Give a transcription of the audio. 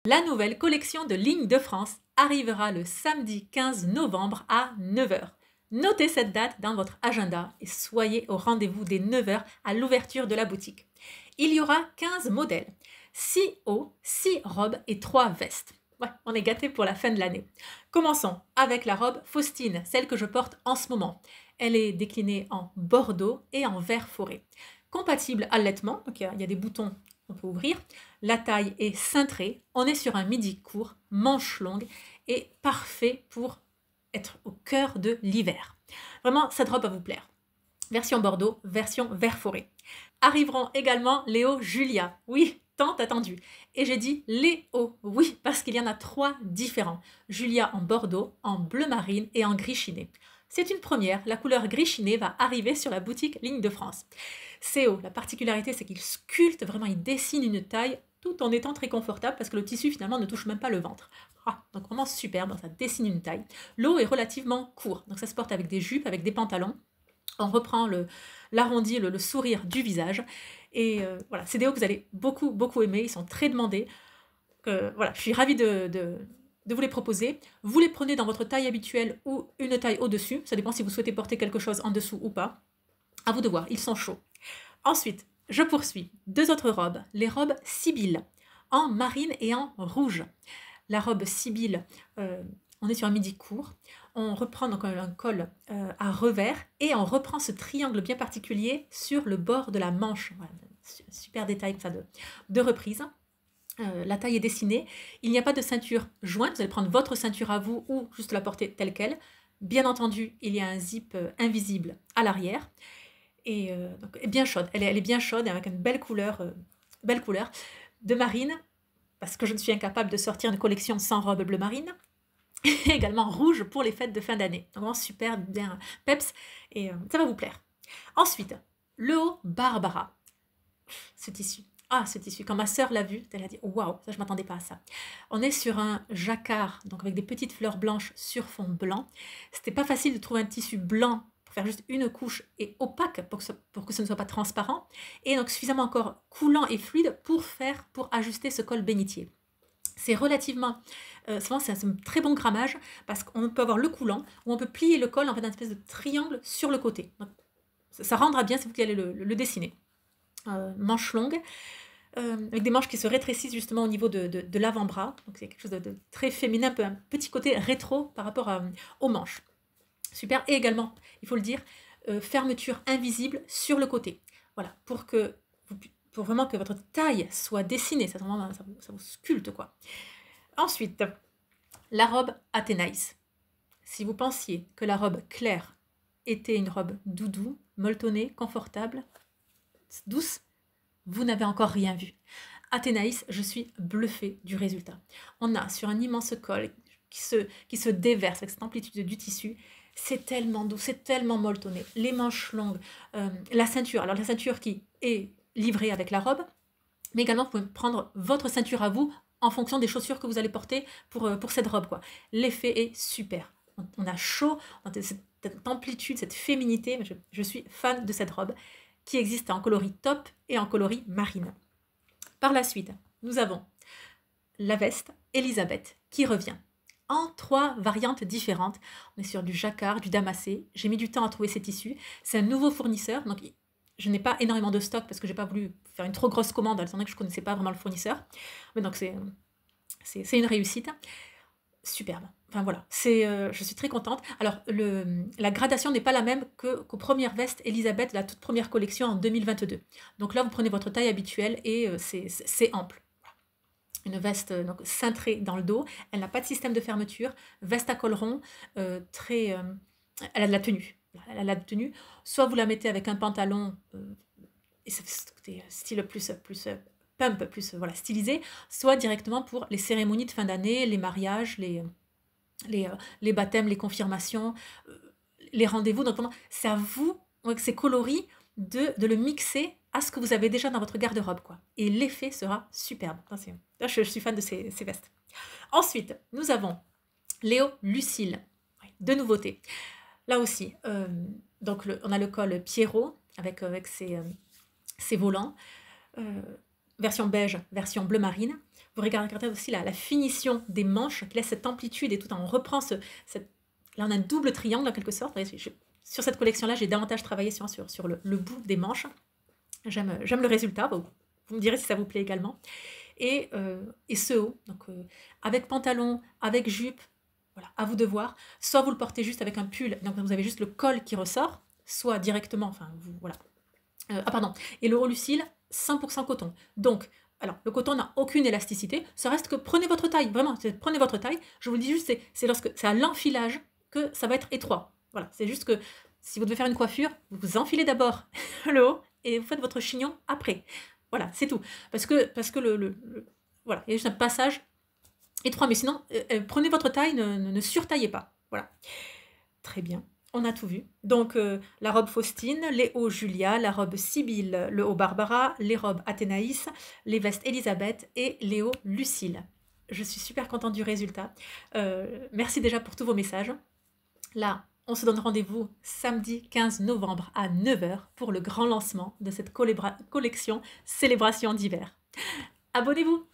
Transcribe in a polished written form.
La nouvelle collection de Lignes de France arrivera le samedi 15 novembre à 9 h. Notez cette date dans votre agenda et soyez au rendez-vous dès 9 h à l'ouverture de la boutique. Il y aura 15 modèles, 6 hauts, 6 robes et 3 vestes. Ouais, on est gâtés pour la fin de l'année. Commençons avec la robe Faustine, celle que je porte en ce moment. Elle est déclinée en bordeaux et en vert forêt. Compatible allaitement, donc il y a des boutons qu'on peut ouvrir. La taille est cintrée, on est sur un midi court, manche longue et parfait pour être au cœur de l'hiver. Vraiment, cette robe va vous plaire. Version bordeaux, version vert forêt. Arriveront également les hauts Julia. Oui, tant attendu. Et j'ai dit les hauts, oui, parce qu'il y en a 3 différents. Julia en bordeaux, en bleu marine et en gris chiné. C'est une première, la couleur gris chiné va arriver sur la boutique Lignes de France. Ces hauts, la particularité c'est qu'il sculpte, vraiment il dessine une taille tout en étant très confortable parce que le tissu finalement ne touche même pas le ventre. Donc vraiment superbe, ça dessine une taille. Le haut est relativement court, donc ça se porte avec des jupes, avec des pantalons. On reprend l'arrondi, le sourire du visage. Et voilà, c'est des hauts que vous allez beaucoup aimer, ils sont très demandés. Voilà, je suis ravie de vous les proposer. Vous les prenez dans votre taille habituelle ou une taille au-dessus. Ça dépend si vous souhaitez porter quelque chose en dessous ou pas. À vous de voir, ils sont chauds. Ensuite, je poursuis. 2 autres robes. Les robes Sibylle, en marine et en rouge. La robe Sibylle, on est sur un midi court. On reprend donc un col à revers et on reprend ce triangle bien particulier sur le bord de la manche. Voilà, super détail comme ça de reprise. La taille est dessinée. Il n'y a pas de ceinture jointe. Vous allez prendre votre ceinture à vous ou juste la porter telle qu'elle. Bien entendu, il y a un zip invisible à l'arrière. Et donc, bien chaude. Elle est bien chaude avec une belle couleur de marine, parce que je ne suis incapable de sortir une collection sans robe bleu marine. Et également rouge pour les fêtes de fin d'année. Donc vraiment super, bien peps, et ça va vous plaire. Ensuite, le haut Barbara. Ce tissu. Ah, ce tissu, quand ma sœur l'a vu, elle a dit « Waouh, ça je ne m'attendais pas à ça ». On est sur un jacquard, donc avec des petites fleurs blanches sur fond blanc. C'était pas facile de trouver un tissu blanc pour faire juste une couche et opaque pour que ce ne soit pas transparent. Et donc suffisamment encore coulant et fluide pour ajuster ce col bénitier. C'est relativement, souvent c'est un très bon grammage parce qu'on peut avoir le coulant ou on peut plier le col en fait une espèce de triangle sur le côté. Donc, ça rendra bien, c'est vous qui allez le dessiner. Manche longue, avec des manches qui se rétrécissent justement au niveau de l'avant-bras. Donc c'est quelque chose de très féminin, un petit côté rétro par rapport aux manches. Super. Et également, il faut le dire, fermeture invisible sur le côté. Voilà, pour vraiment que votre taille soit dessinée, ça vous sculpte quoi. Ensuite, la robe Athénaïs. Si vous pensiez que la robe claire était une robe doudou, molletonnée, confortable, douce, vous n'avez encore rien vu. Athénaïs, je suis bluffée du résultat. On a sur un immense col qui se déverse avec cette amplitude du tissu. C'est tellement doux, c'est tellement molletonné. Les manches longues, la ceinture. Alors la ceinture qui est livrée avec la robe, mais également vous pouvez prendre votre ceinture à vous en fonction des chaussures que vous allez porter pour cette robe. L'effet est super. On a chaud, on a cette amplitude, cette féminité. Je suis fan de cette robe qui existe en coloris top et en coloris marine. Par la suite, nous avons la veste Elisabeth qui revient en 3 variantes différentes. On est sur du jacquard, du damassé. J'ai mis du temps à trouver ces tissus. C'est un nouveau fournisseur, donc je n'ai pas énormément de stock parce que je n'ai pas voulu faire une trop grosse commande, étant donné que je ne connaissais pas vraiment le fournisseur. Mais donc c'est une réussite. Superbe. Enfin voilà, je suis très contente. Alors la gradation n'est pas la même qu'aux premières vestes Elisabeth, la toute première collection en 2022. Donc là, vous prenez votre taille habituelle et c'est ample. Une veste donc cintrée dans le dos, elle n'a pas de système de fermeture, veste à col rond, elle a de la tenue. Elle a de la tenue. Soit vous la mettez avec un pantalon, et ça fait style plus pump, plus voilà, stylisé, soit directement pour les cérémonies de fin d'année, les mariages, les baptêmes, les confirmations, les rendez-vous. Donc vraiment, c'est à vous, avec ces coloris, de le mixer à ce que vous avez déjà dans votre garde-robe, quoi. Et l'effet sera superbe. Là, je suis fan de ces vestes. Ensuite, nous avons Léo Lucille. De nouveautés. Là aussi, donc on a le col Pierrot avec ses volants. Version beige, version bleu marine. Vous regardez aussi la finition des manches qui laisse cette amplitude et tout. On reprend là, on a un double triangle en quelque sorte. Sur cette collection-là, j'ai davantage travaillé sur le bout des manches. J'aime le résultat. Vous me direz si ça vous plaît également. Et ce haut, donc avec pantalon, avec jupe, voilà, à vous de voir. Soit vous le portez juste avec un pull, donc vous avez juste le col qui ressort, soit directement, enfin, voilà. Pardon. Et le haut lucile, 100% coton. Donc, alors, le coton n'a aucune élasticité. Ça reste que prenez votre taille, vraiment, prenez votre taille. Je vous le dis juste, c'est à l'enfilage que ça va être étroit. Voilà, c'est juste que si vous devez faire une coiffure, vous enfilez d'abord le haut et vous faites votre chignon après. Voilà, c'est tout. Parce que voilà, il y a juste un passage étroit. Mais sinon, prenez votre taille, ne surtaillez pas. Voilà. Très bien. On a tout vu. Donc, la robe Faustine, les hauts Julia, la robe Sibylle, le haut Barbara, les robes Athénaïs, les vestes Elisabeth et les hauts Lucille. Je suis super contente du résultat. Merci déjà pour tous vos messages. Là, on se donne rendez-vous samedi 15 novembre à 9 h pour le grand lancement de cette collection Célébration d'hiver. Abonnez-vous!